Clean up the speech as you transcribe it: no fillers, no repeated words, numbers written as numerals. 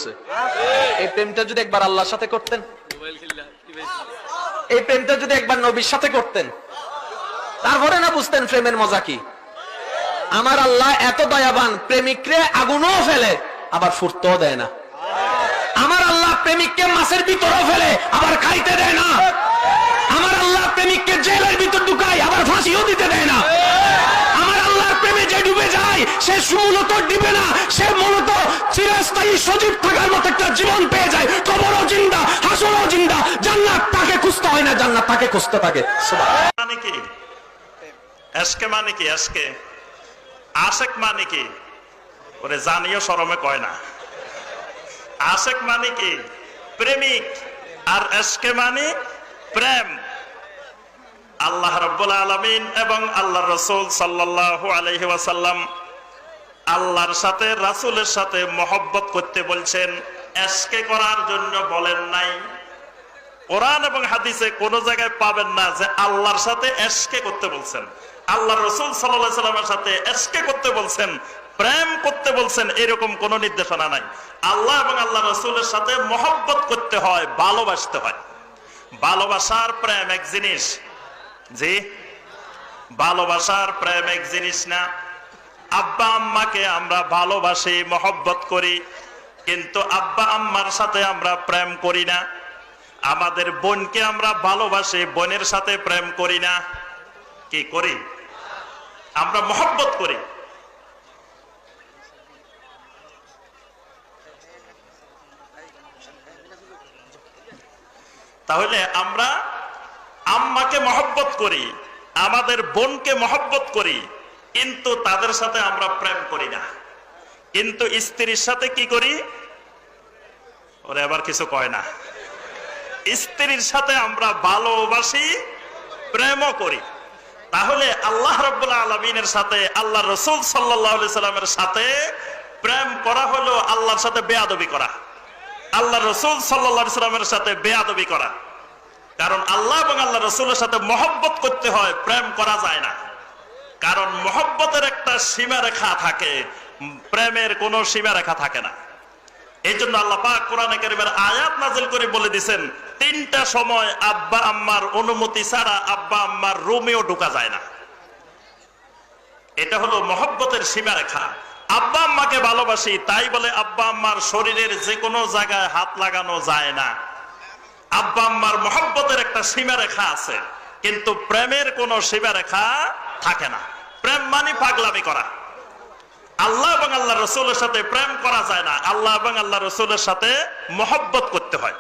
আছে? এই প্রেমটা যদি একবার আল্লাহর সাথে করতেন, এই প্রেমটা যদি একবার নবীর সাথে করতেন, তারপরে না বুঝতেন প্রেমের মজা কি। আমার আল্লাহ এত দয়াবান, প্রেমিকরে আগুনও ফেলে আবার ফুটতেও দেয় না। আমার আল্লাহ প্রেমিককে মাছের ভিতরেও ফেলে আবার খাইতে দেয় না। আমার আল্লাহ প্রেমিককে জেলের ভিতর ঢুকায় আবার ফাঁসিও দিতে দেয় না। আমার আল্লাহর প্রেমে যে ডুবে যায় সে মূলত ডিবে না, সে মূলত চিরস্থায়ী সজীব থাকার মতো একটা জীবন পেয়ে যায়। কবরও জিন্দা, হাসরও জিন্দা। জান্নাত তাকে খুঁজতে হয় না, জান্নাত তাকে খুঁজতে থাকে। মানে কি এসকে, মানে কি এসকে, আশেক মানে কি? ওরে জানিও শরমে কয় না। আশেক মানে কি? প্রেমিক। আর এসকে মানে প্রেম। আল্লাহ রাব্বুল আলামিন এবং আল্লাহর রাসূল সাল্লাল্লাহু আলাইহি ওয়াসাল্লাম আল্লাহর সাথে রাসূলের সাথে মহব্বত করতে বলছেন, এসকে করার জন্য বলেন নাই। কোরআন এবং হাদিসে কোন জায়গায় পাবেন না যে আল্লাহর সাথে এসকে করতে বলছেন, আল্লাহর রাসূল সাল্লাল্লাহু আলাইহি ওয়াসাল্লামের সাথে এসকে করতে বলছেন, প্রেম করতে বলছেন, এরকম কোন নির্দেশনা নাই। আল্লাহ এবং আল্লাহ রাসূলের সাথে মহব্বত করতে হয়, ভালোবাসতে হয়। ভালোবাসার প্রেম এক জিনিস, জি ভালোবাসার প্রেম এক জিনিস না। আব্বা আম্মাকে আমরা ভালোবাসি, মহব্বত করি, কিন্তু আব্বা আম্মার সাথে আমরা প্রেম করি না। আমাদের বোনকে আমরা ভালোবাসি, বোনের সাথে প্রেম করি না। কি করি? আমরা মহব্বত করি। তাহলে আমরা আম্মাকে মহব্বত করি, আমাদের বোনকে মহব্বত করি, কিন্তু তাদের সাথে আমরা প্রেম করি না। কিন্তু স্ত্রীর সাথে কি করি? ওরে আবার কিছু কয় না। স্ত্রীর সাথে আমরা ভালোবাসি, প্রেমও করি। তাহলে আল্লাহ রাব্বুল আলামিনের সাথে, আল্লাহ রাসূল সাল্লাল্লাহু আলাইহি সাল্লামের সাথে প্রেম করা হলো আল্লাহর সাথে বেয়াদবি করা, আল্লাহ রাসূল সাল্লাল্লাহু আলাইহি সাল্লামের সাথে বেয়াদবি করা। কারণ আল্লাহ এবং আল্লাহ রাসূলের সাথে মহব্বত করতে হয়, প্রেম করা যায় না। কারণ মহব্বতের একটা সীমারেখা থাকে, প্রেমের কোনো সীমারেখা থাকে না। এই জন্য আল্লাহ পাক কোরআনে কারীমের আয়াত নাযিল করে বলে দিয়েছেন, তিনটা সময় আব্বা আম্মার অনুমতি ছাড়া আব্বা আম্মার রুমেও ঢোকা যায় না। এটা হলো মহব্বতের সীমারেখা। আব্বা আম্মাকে ভালোবাসি, তাই বলে আব্বা আম্মার শরীরের যে কোনো জায়গায় হাত লাগানো যায় না। আব্বা আম্মার মহব্বতের একটা সীমারেখা আছে, কিন্তু প্রেমের কোনো সীমারেখা থাকে না। প্রেম মানে পাগলামি করা। আল্লাহ এবং আল্লাহ রাসূলের সাথে প্রেম করা যায় না, আল্লাহ এবং আল্লাহ রাসূলের সাথে মহব্বত করতে হয়।